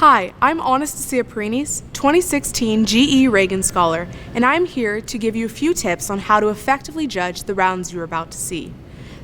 Hi, I'm Anastasia Perinis, 2016 GE Reagan Scholar, and I'm here to give you a few tips on how to effectively judge the rounds you're about to see.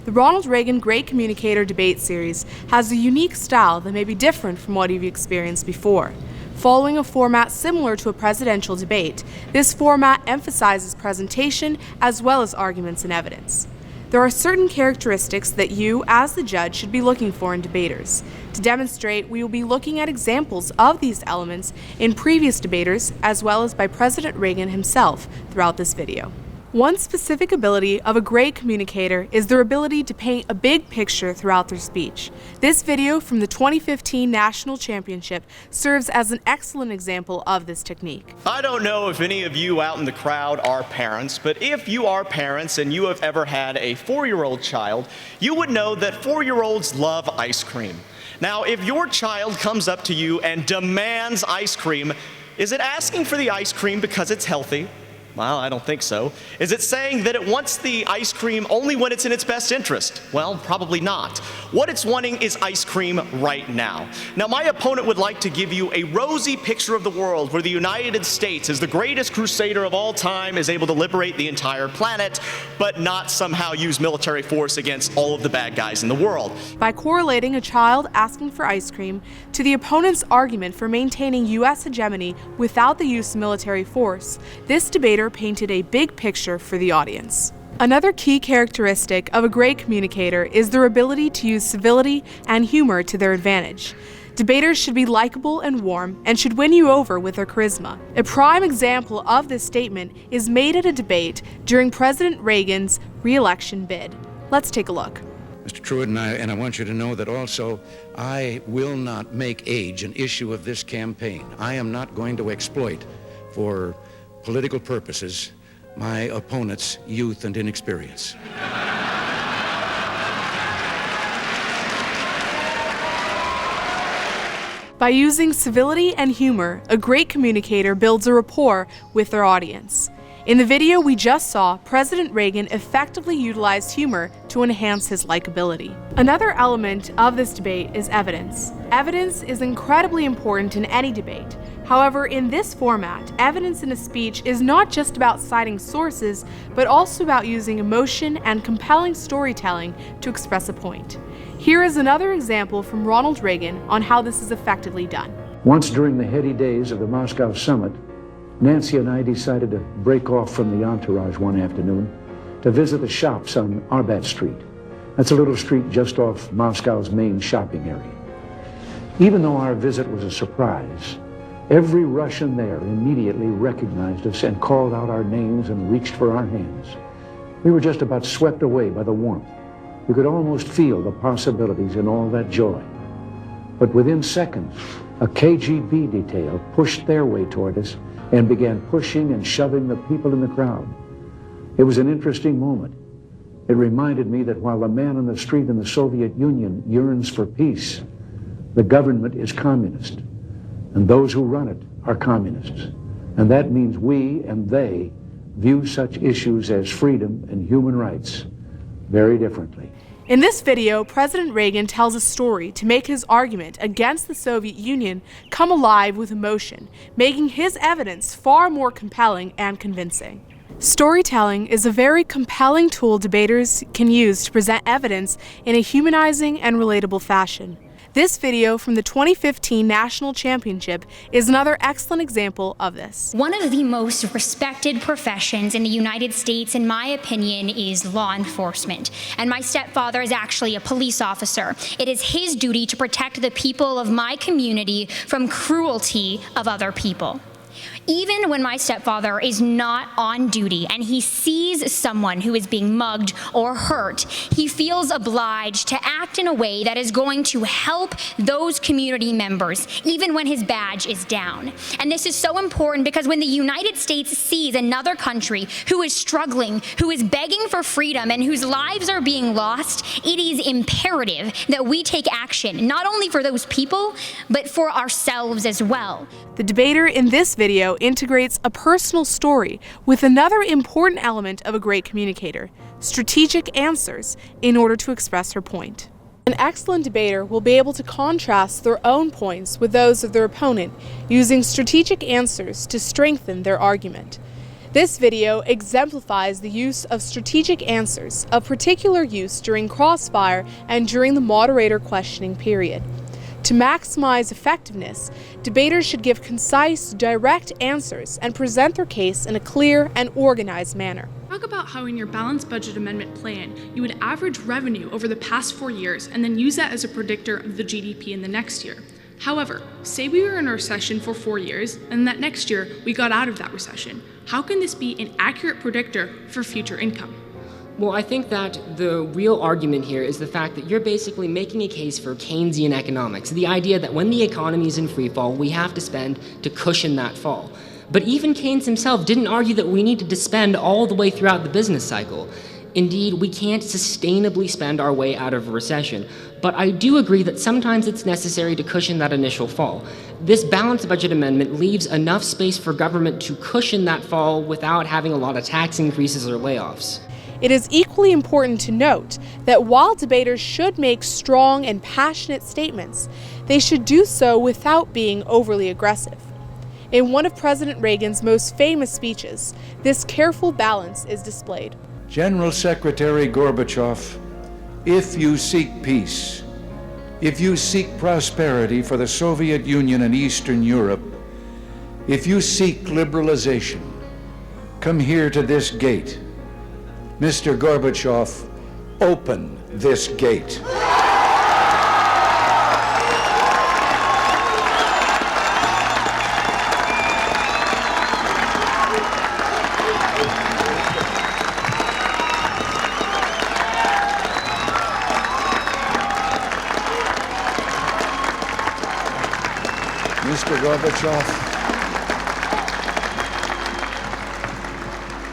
The Ronald Reagan Great Communicator debate series has a unique style that may be different from what you've experienced before. Following a format similar to a presidential debate, this format emphasizes presentation as well as arguments and evidence. There are certain characteristics that you, as the judge, should be looking for in debaters. To demonstrate, we will be looking at examples of these elements in previous debaters, as well as by President Reagan himself throughout this video. One specific ability of a great communicator is their ability to paint a big picture throughout their speech. This video from the 2015 National Championship serves as an excellent example of this technique. I don't know if any of you out in the crowd are parents, but if you are parents and you have ever had a 4-year-old child, you would know that 4-year-olds love ice cream. Now, if your child comes up to you and demands ice cream, is it asking for the ice cream because it's healthy? Well, I don't think so. Is it saying that it wants the ice cream only when it's in its best interest? Well, probably not. What it's wanting is ice cream right now. Now, my opponent would like to give you a rosy picture of the world where the United States, as the greatest crusader of all time, is able to liberate the entire planet, but not somehow use military force against all of the bad guys in the world. By correlating a child asking for ice cream to the opponent's argument for maintaining U.S. hegemony without the use of military force, this debater painted a big picture for the audience. Another key characteristic of a great communicator is their ability to use civility and humor to their advantage. Debaters should be likable and warm and should win you over with their charisma. A prime example of this statement is made at a debate during President Reagan's re-election bid. Let's take a look. Mr. Truitt, and I want you to know that also I will not make age an issue of this campaign. I am not going to exploit for political purposes my opponent's youth and inexperience. By using civility and humor, a great communicator builds a rapport with their audience. In the video we just saw, President Reagan effectively utilized humor to enhance his likability. Another element of this debate is evidence. Evidence is incredibly important in any debate. However, in this format, evidence in a speech is not just about citing sources, but also about using emotion and compelling storytelling to express a point. Here is another example from Ronald Reagan on how this is effectively done. Once during the heady days of the Moscow summit, Nancy and I decided to break off from the entourage one afternoon to visit the shops on Arbat Street. That's a little street just off Moscow's main shopping area. Even though our visit was a surprise, every Russian there immediately recognized us and called out our names and reached for our hands. We were just about swept away by the warmth. You could almost feel the possibilities in all that joy. But within seconds, a KGB detail pushed their way toward us and began pushing and shoving the people in the crowd. It was an interesting moment. It reminded me that while the man on the street in the Soviet Union yearns for peace, the government is communist, and those who run it are communists. And that means we and they view such issues as freedom and human rights very differently. In this video, President Reagan tells a story to make his argument against the Soviet Union come alive with emotion, making his evidence far more compelling and convincing. Storytelling is a very compelling tool debaters can use to present evidence in a humanizing and relatable fashion. This video from the 2015 National Championship is another excellent example of this. One of the most respected professions in the United States, in my opinion, is law enforcement. And my stepfather is actually a police officer. It is his duty to protect the people of my community from cruelty of other people. Even when my stepfather is not on duty and he sees someone who is being mugged or hurt, he feels obliged to act in a way that is going to help those community members, even when his badge is down. And this is so important because when the United States sees another country who is struggling, who is begging for freedom, and whose lives are being lost, it is imperative that we take action, not only for those people, but for ourselves as well. The debater in this video integrates a personal story with another important element of a great communicator, strategic answers, in order to express her point. An excellent debater will be able to contrast their own points with those of their opponent, using strategic answers to strengthen their argument. This video exemplifies the use of strategic answers, of particular use during crossfire and during the moderator questioning period. To maximize effectiveness, debaters should give concise, direct answers and present their case in a clear and organized manner. Talk about how in your balanced budget amendment plan, you would average revenue over the past 4 years and then use that as a predictor of the GDP in the next year. However, say we were in a recession for 4 years and that next year we got out of that recession. How can this be an accurate predictor for future income? Well, I think that the real argument here is the fact that you're basically making a case for Keynesian economics, the idea that when the economy is in free fall, we have to spend to cushion that fall. But even Keynes himself didn't argue that we needed to spend all the way throughout the business cycle. Indeed, we can't sustainably spend our way out of a recession. But I do agree that sometimes it's necessary to cushion that initial fall. This balanced budget amendment leaves enough space for government to cushion that fall without having a lot of tax increases or layoffs. It is equally important to note that while debaters should make strong and passionate statements, they should do so without being overly aggressive. In one of President Reagan's most famous speeches, this careful balance is displayed. General Secretary Gorbachev, if you seek peace, if you seek prosperity for the Soviet Union and Eastern Europe, if you seek liberalization, come here to this gate. Mr. Gorbachev, open this gate.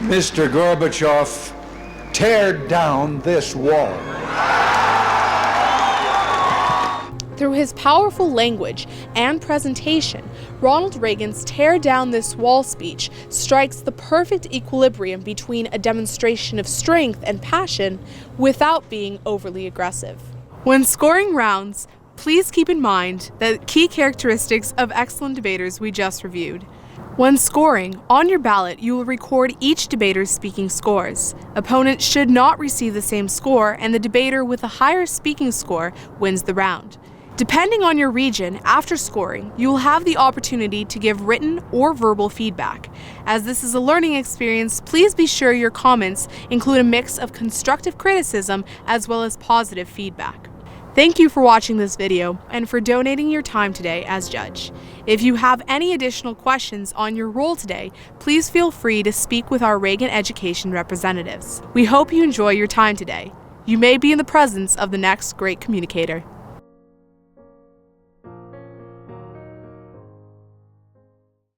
Mr. Gorbachev, tear down this wall. Through his powerful language and presentation, Ronald Reagan's Tear Down This Wall speech strikes the perfect equilibrium between a demonstration of strength and passion without being overly aggressive. When scoring rounds, please keep in mind the key characteristics of excellent debaters we just reviewed. When scoring, on your ballot you will record each debater's speaking scores. Opponents should not receive the same score, and the debater with a higher speaking score wins the round. Depending on your region, after scoring, you will have the opportunity to give written or verbal feedback. As this is a learning experience, please be sure your comments include a mix of constructive criticism as well as positive feedback. Thank you for watching this video and for donating your time today as judge. If you have any additional questions on your role today, please feel free to speak with our Reagan Education representatives. We hope you enjoy your time today. You may be in the presence of the next great communicator.